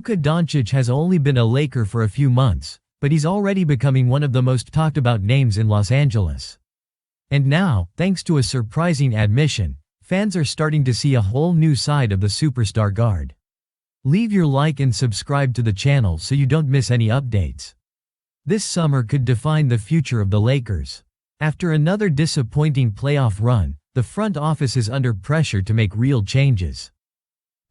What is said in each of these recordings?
Luka Doncic has only been a Laker for a few months, but he's already becoming one of the most talked about names in Los Angeles. And now, thanks to a surprising admission, fans are starting to see a whole new side of the superstar guard. Leave your like and subscribe to the channel so you don't miss any updates. This summer could define the future of the Lakers. After another disappointing playoff run, the front office is under pressure to make real changes.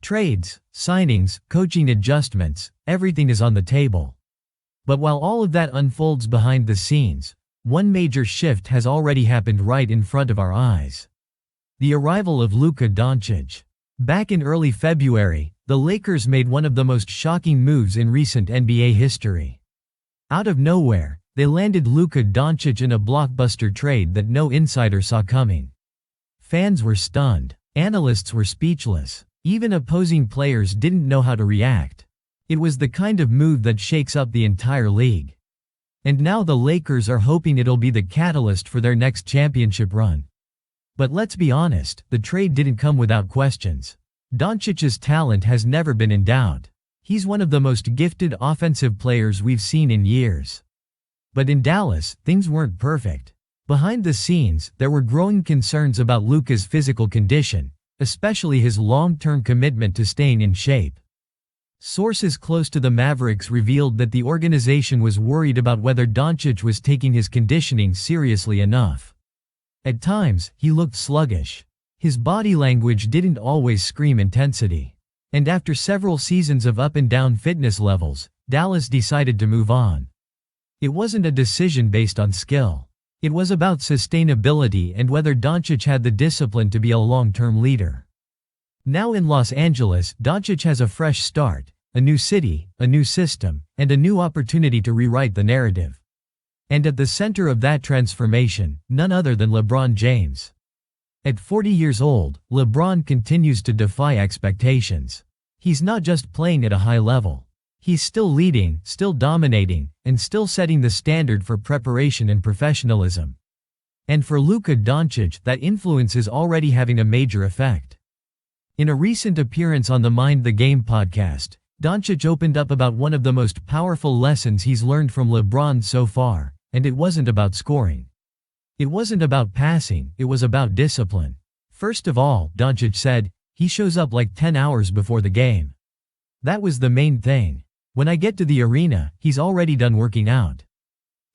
Trades, signings, coaching adjustments, everything is on the table. But while all of that unfolds behind the scenes, one major shift has already happened right in front of our eyes. The arrival of Luka Doncic. Back in early February, the Lakers made one of the most shocking moves in recent NBA history. Out of nowhere, they landed Luka Doncic in a blockbuster trade that no insider saw coming. Fans were stunned. Analysts were speechless. Even opposing players didn't know how to react. It was the kind of move that shakes up the entire league. And now the Lakers are hoping it'll be the catalyst for their next championship run. But let's be honest, the trade didn't come without questions. Doncic's talent has never been in doubt. He's one of the most gifted offensive players we've seen in years. But in Dallas, things weren't perfect. Behind the scenes, there were growing concerns about Luka's physical condition, especially his long-term commitment to staying in shape. Sources close to the Mavericks revealed that the organization was worried about whether Doncic was taking his conditioning seriously enough. At times, he looked sluggish. His body language didn't always scream intensity. And after several seasons of up-and-down fitness levels, Dallas decided to move on. It wasn't a decision based on skill. It was about sustainability and whether Doncic had the discipline to be a long-term leader. Now in Los Angeles, Doncic has a fresh start, a new city, a new system, and a new opportunity to rewrite the narrative. And at the center of that transformation, none other than LeBron James. At 40 years old, LeBron continues to defy expectations. He's not just playing at a high level. He's still leading, still dominating, and still setting the standard for preparation and professionalism. And for Luka Doncic, that influence is already having a major effect. In a recent appearance on the Mind the Game podcast, Doncic opened up about one of the most powerful lessons he's learned from LeBron so far, and it wasn't about scoring. It wasn't about passing, it was about discipline. First of all, Doncic said, he shows up like 10 hours before the game. That was the main thing. When I get to the arena, he's already done working out.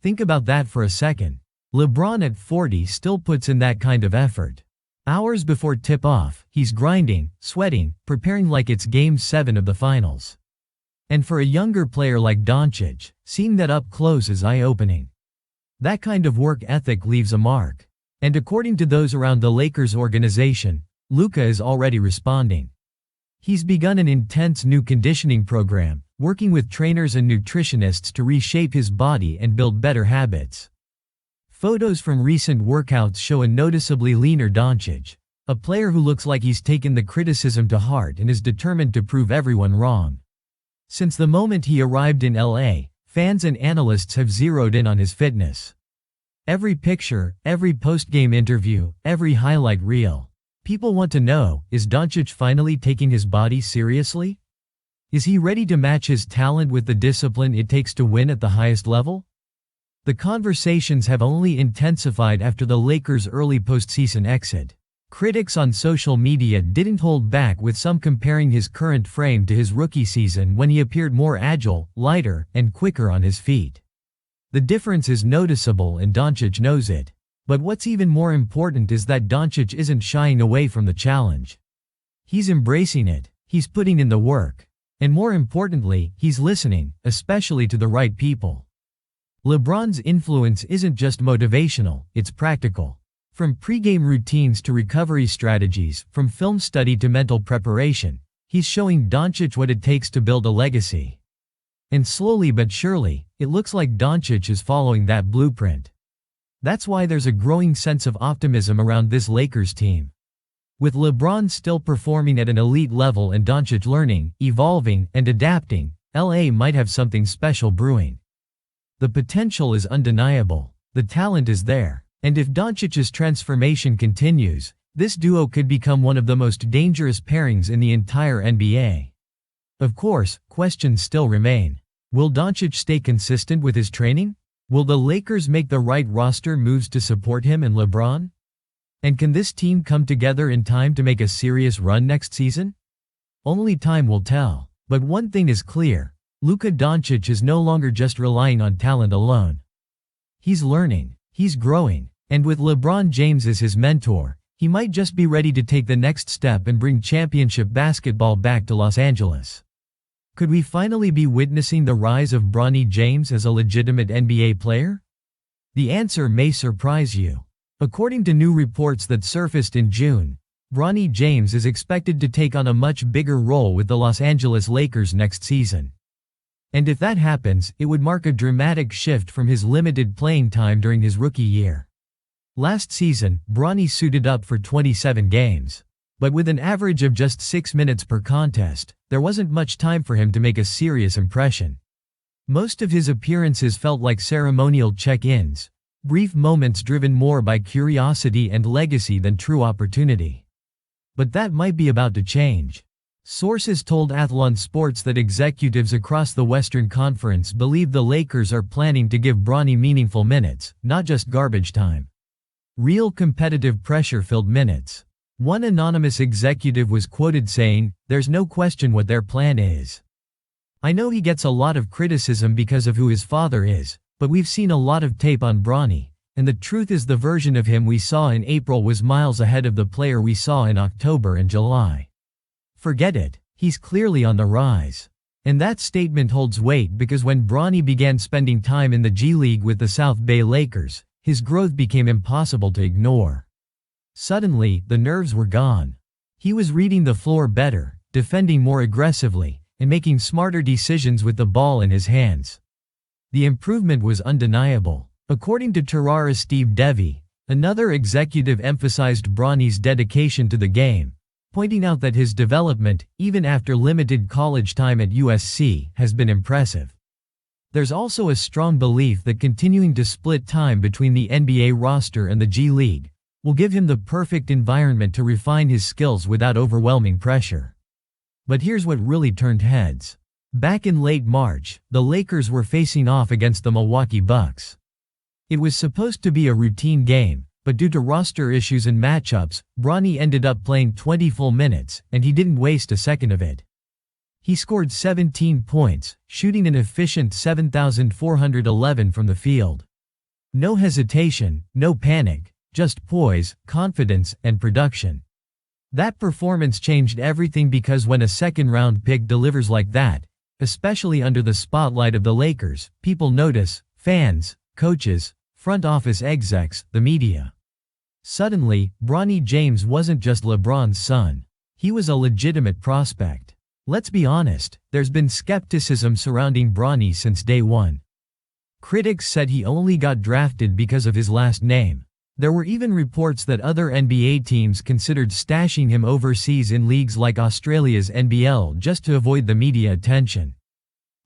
Think about that for a second. LeBron at 40 still puts in that kind of effort. Hours before tip-off, he's grinding, sweating, preparing like it's Game 7 of the finals. And for a younger player like Doncic, seeing that up close is eye-opening. That kind of work ethic leaves a mark. And according to those around the Lakers organization, Luka is already responding. He's begun an intense new conditioning program, working with trainers and nutritionists to reshape his body and build better habits. Photos from recent workouts show a noticeably leaner Doncic, a player who looks like he's taken the criticism to heart and is determined to prove everyone wrong. Since the moment he arrived in LA, fans and analysts have zeroed in on his fitness. Every picture, every post-game interview, every highlight reel. People want to know, is Doncic finally taking his body seriously? Is he ready to match his talent with the discipline it takes to win at the highest level? The conversations have only intensified after the Lakers' early postseason exit. Critics on social media didn't hold back, with some comparing his current frame to his rookie season when he appeared more agile, lighter, and quicker on his feet. The difference is noticeable and Doncic knows it. But what's even more important is that Doncic isn't shying away from the challenge. He's embracing it, he's putting in the work. And more importantly, he's listening, especially to the right people. LeBron's influence isn't just motivational, it's practical. From pre-game routines to recovery strategies, from film study to mental preparation, he's showing Doncic what it takes to build a legacy. And slowly but surely, it looks like Doncic is following that blueprint. That's why there's a growing sense of optimism around this Lakers team. With LeBron still performing at an elite level and Doncic learning, evolving, and adapting, LA might have something special brewing. The potential is undeniable. The talent is there. And if Doncic's transformation continues, this duo could become one of the most dangerous pairings in the entire NBA. Of course, questions still remain. Will Doncic stay consistent with his training? Will the Lakers make the right roster moves to support him and LeBron? And can this team come together in time to make a serious run next season? Only time will tell. But one thing is clear: Luka Doncic is no longer just relying on talent alone. He's learning, he's growing, and with LeBron James as his mentor, he might just be ready to take the next step and bring championship basketball back to Los Angeles. Could we finally be witnessing the rise of Bronny James as a legitimate NBA player? The answer may surprise you. According to new reports that surfaced in June, Bronny James is expected to take on a much bigger role with the Los Angeles Lakers next season. And if that happens, it would mark a dramatic shift from his limited playing time during his rookie year. Last season, Bronny suited up for 27 games. But with an average of just 6 minutes per contest, there wasn't much time for him to make a serious impression. Most of his appearances felt like ceremonial check-ins, brief moments driven more by curiosity and legacy than true opportunity. But that might be about to change. Sources told Athlon Sports that executives across the Western Conference believe the Lakers are planning to give Bronny meaningful minutes, not just garbage time. Real competitive pressure-filled minutes. One anonymous executive was quoted saying, "There's no question what their plan is. I know he gets a lot of criticism because of who his father is, but we've seen a lot of tape on Bronny, and the truth is the version of him we saw in April was miles ahead of the player we saw in October and July. Forget it, he's clearly on the rise." And that statement holds weight because when Bronny began spending time in the G League with the South Bay Lakers, his growth became impossible to ignore. Suddenly, the nerves were gone. He was reading the floor better, defending more aggressively, and making smarter decisions with the ball in his hands. The improvement was undeniable. According to Terrara Steve Devy, another executive emphasized Bronny's dedication to the game, pointing out that his development, even after limited college time at USC, has been impressive. There's also a strong belief that continuing to split time between the NBA roster and the G League will give him the perfect environment to refine his skills without overwhelming pressure. But here's what really turned heads. Back in late March, the Lakers were facing off against the Milwaukee Bucks. It was supposed to be a routine game, but due to roster issues and matchups, Bronny ended up playing 20 full minutes, and he didn't waste a second of it. He scored 17 points, shooting an efficient 7,411 from the field. No hesitation, no panic. Just poise, confidence, and production. That performance changed everything because when a second-round pick delivers like that, especially under the spotlight of the Lakers, people notice: fans, coaches, front office execs, the media. Suddenly, Bronny James wasn't just LeBron's son. He was a legitimate prospect. Let's be honest, there's been skepticism surrounding Bronny since day one. Critics said he only got drafted because of his last name. There were even reports that other NBA teams considered stashing him overseas in leagues like Australia's NBL just to avoid the media attention.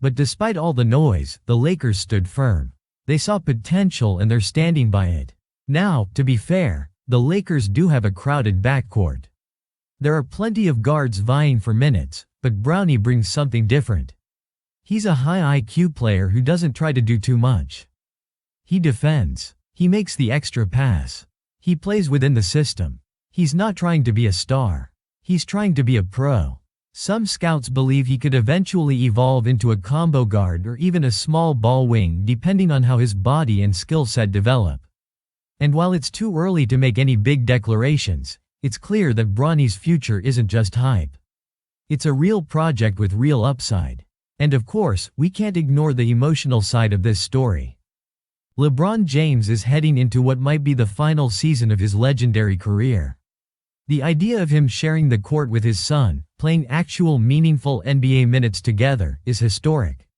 But despite all the noise, the Lakers stood firm. They saw potential and they're standing by it. Now, to be fair, the Lakers do have a crowded backcourt. There are plenty of guards vying for minutes, but Bronny brings something different. He's a high IQ player who doesn't try to do too much. He defends. He makes the extra pass. He plays within the system. He's not trying to be a star. He's trying to be a pro. Some scouts believe he could eventually evolve into a combo guard or even a small ball wing depending on how his body and skill set develop. And while it's too early to make any big declarations, it's clear that Bronny's future isn't just hype. It's a real project with real upside. And of course, we can't ignore the emotional side of this story. LeBron James is heading into what might be the final season of his legendary career. The idea of him sharing the court with his son, playing actual meaningful NBA minutes together, is historic.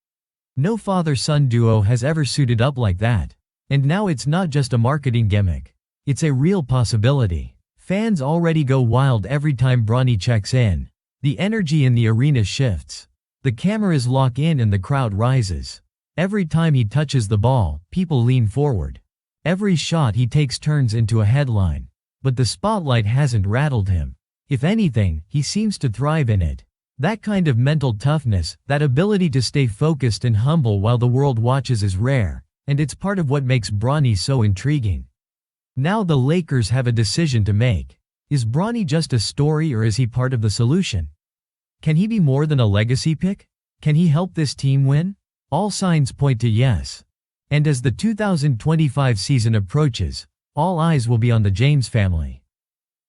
No father-son duo has ever suited up like that. And now it's not just a marketing gimmick. It's a real possibility. Fans already go wild every time Bronny checks in. The energy in the arena shifts. The cameras lock in and the crowd rises. Every time he touches the ball, people lean forward. Every shot he takes turns into a headline. But the spotlight hasn't rattled him. If anything, he seems to thrive in it. That kind of mental toughness, that ability to stay focused and humble while the world watches is rare, and it's part of what makes Bronny so intriguing. Now the Lakers have a decision to make. Is Bronny just a story or is he part of the solution? Can he be more than a legacy pick? Can he help this team win? All signs point to yes. And as the 2025 season approaches, all eyes will be on the James family.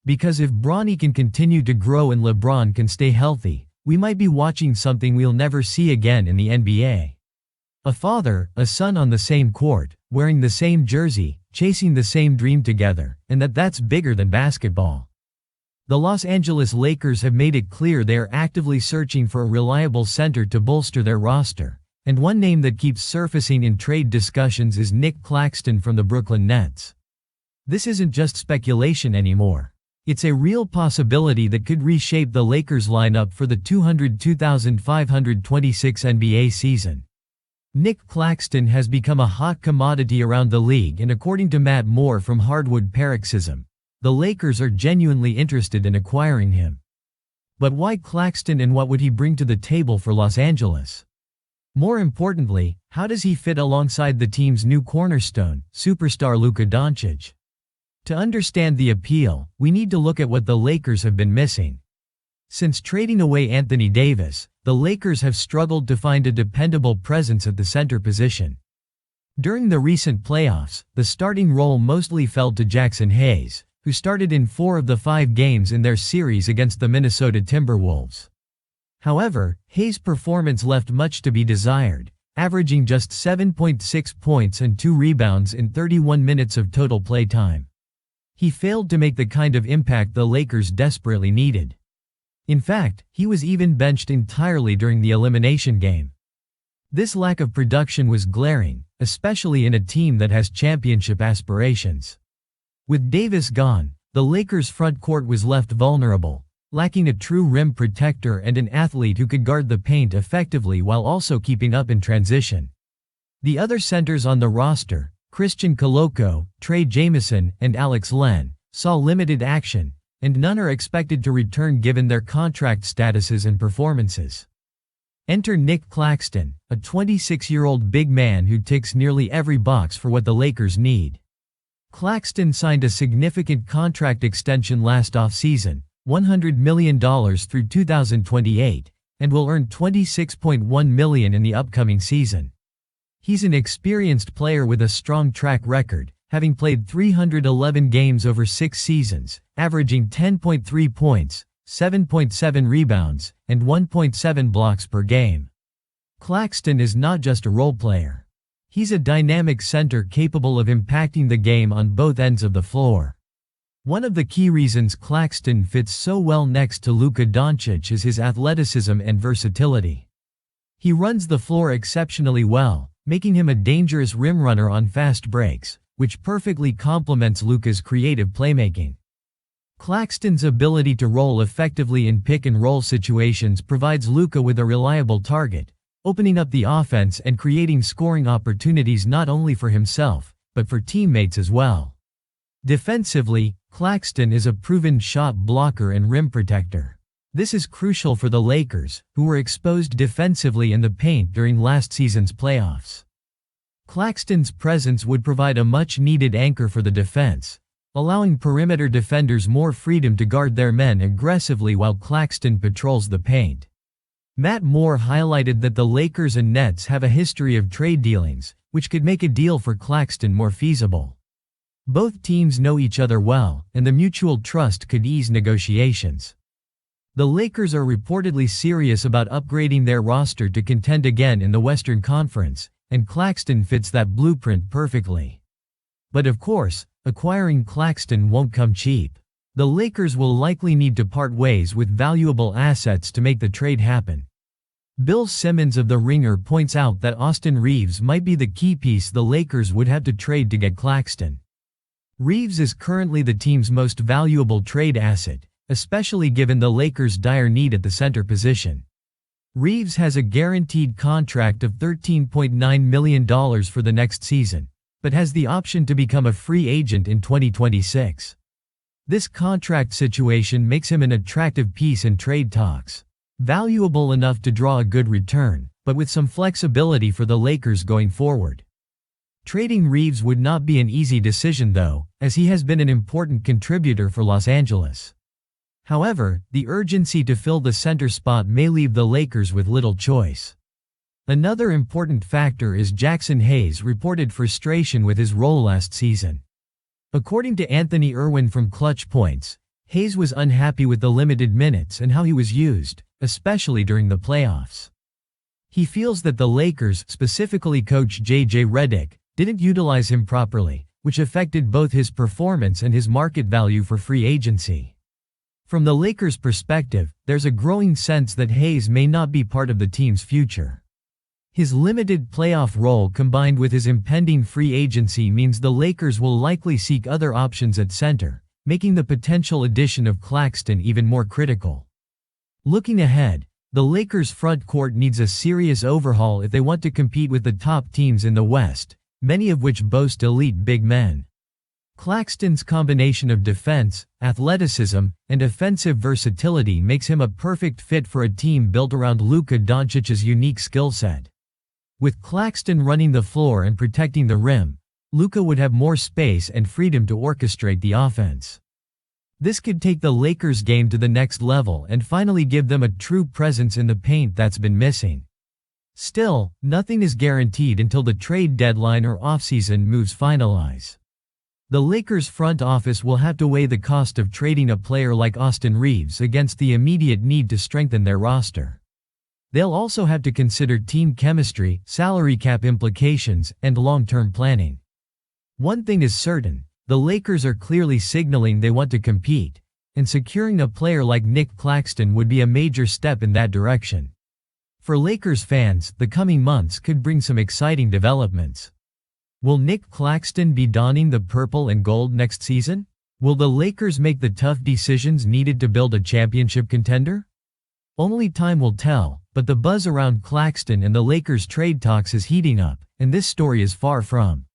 Because if Bronny can continue to grow and LeBron can stay healthy, we might be watching something we'll never see again in the NBA. A father, a son on the same court, wearing the same jersey, chasing the same dream together, and that's bigger than basketball. The Los Angeles Lakers have made it clear they are actively searching for a reliable center to bolster their roster, and one name that keeps surfacing in trade discussions is Nick Claxton from the Brooklyn Nets. This isn't just speculation anymore. It's a real possibility that could reshape the Lakers lineup for the 202,526 NBA season. Nick Claxton has become a hot commodity around the league, and according to Matt Moore from Hardwood Paroxysm, the Lakers are genuinely interested in acquiring him. But why Claxton and what would he bring to the table for Los Angeles? More importantly, how does he fit alongside the team's new cornerstone, superstar Luka Doncic? To understand the appeal, we need to look at what the Lakers have been missing. Since trading away Anthony Davis, the Lakers have struggled to find a dependable presence at the center position. During the recent playoffs, the starting role mostly fell to Jackson Hayes, who started in 4 of the 5 games in their series against the Minnesota Timberwolves. However, Hayes' performance left much to be desired, averaging just 7.6 points and 2 rebounds in 31 minutes of total playtime. He failed to make the kind of impact the Lakers desperately needed. In fact, he was even benched entirely during the elimination game. This lack of production was glaring, especially in a team that has championship aspirations. With Davis gone, the Lakers' front court was left vulnerable, lacking a true rim protector and an athlete who could guard the paint effectively while also keeping up in transition. The other centers on the roster, Christian Koloko, Trey Jamison, and Alex Len, saw limited action, and none are expected to return given their contract statuses and performances. Enter Nick Claxton, a 26-year-old big man who ticks nearly every box for what the Lakers need. Claxton signed a significant contract extension last offseason, $100 million through 2028, and will earn $26.1 million in the upcoming season. He's an experienced player with a strong track record, having played 311 games over 6 seasons, averaging 10.3 points, 7.7 rebounds, and 1.7 blocks per game. Claxton is not just a role player. He's a dynamic center capable of impacting the game on both ends of the floor. One of the key reasons Claxton fits so well next to Luka Doncic is his athleticism and versatility. He runs the floor exceptionally well, making him a dangerous rim runner on fast breaks, which perfectly complements Luka's creative playmaking. Claxton's ability to roll effectively in pick-and-roll situations provides Luka with a reliable target, opening up the offense and creating scoring opportunities not only for himself, but for teammates as well. Defensively, Claxton is a proven shot blocker and rim protector. This is crucial for the Lakers, who were exposed defensively in the paint during last season's playoffs. Claxton's presence would provide a much-needed anchor for the defense, allowing perimeter defenders more freedom to guard their men aggressively while Claxton patrols the paint. Matt Moore highlighted that the Lakers and Nets have a history of trade dealings, which could make a deal for Claxton more feasible. Both teams know each other well, and the mutual trust could ease negotiations. The Lakers are reportedly serious about upgrading their roster to contend again in the Western Conference, and Claxton fits that blueprint perfectly. But of course, acquiring Claxton won't come cheap. The Lakers will likely need to part ways with valuable assets to make the trade happen. Bill Simmons of The Ringer points out that Austin Reeves might be the key piece the Lakers would have to trade to get Claxton. Reeves is currently the team's most valuable trade asset, especially given the Lakers' dire need at the center position. Reeves has a guaranteed contract of $13.9 million for the next season, but has the option to become a free agent in 2026. This contract situation makes him an attractive piece in trade talks. Valuable enough to draw a good return, but with some flexibility for the Lakers going forward. Trading Reeves would not be an easy decision though, as he has been an important contributor for Los Angeles. However, the urgency to fill the center spot may leave the Lakers with little choice. Another important factor is Jackson Hayes' reported frustration with his role last season. According to Anthony Irwin from Clutch Points, Hayes was unhappy with the limited minutes and how he was used, especially during the playoffs. He feels that the Lakers, specifically coach J.J. Redick, didn't utilize him properly, which affected both his performance and his market value for free agency. From the Lakers' perspective, there's a growing sense that Hayes may not be part of the team's future. His limited playoff role combined with his impending free agency means the Lakers will likely seek other options at center, making the potential addition of Claxton even more critical. Looking ahead, the Lakers' front court needs a serious overhaul if they want to compete with the top teams in the West, many of which boast elite big men. Claxton's combination of defense, athleticism, and offensive versatility makes him a perfect fit for a team built around Luka Doncic's unique skill set. With Claxton running the floor and protecting the rim, Luka would have more space and freedom to orchestrate the offense. This could take the Lakers' game to the next level and finally give them a true presence in the paint that's been missing. Still, nothing is guaranteed until the trade deadline or offseason moves finalize. The Lakers' front office will have to weigh the cost of trading a player like Austin Reeves against the immediate need to strengthen their roster. They'll also have to consider team chemistry, salary cap implications, and long-term planning. One thing is certain, the Lakers are clearly signaling they want to compete, and securing a player like Nick Claxton would be a major step in that direction. For Lakers fans, the coming months could bring some exciting developments. Will Nick Claxton be donning the purple and gold next season? Will the Lakers make the tough decisions needed to build a championship contender? Only time will tell, but the buzz around Claxton and the Lakers trade talks is heating up, and this story is far from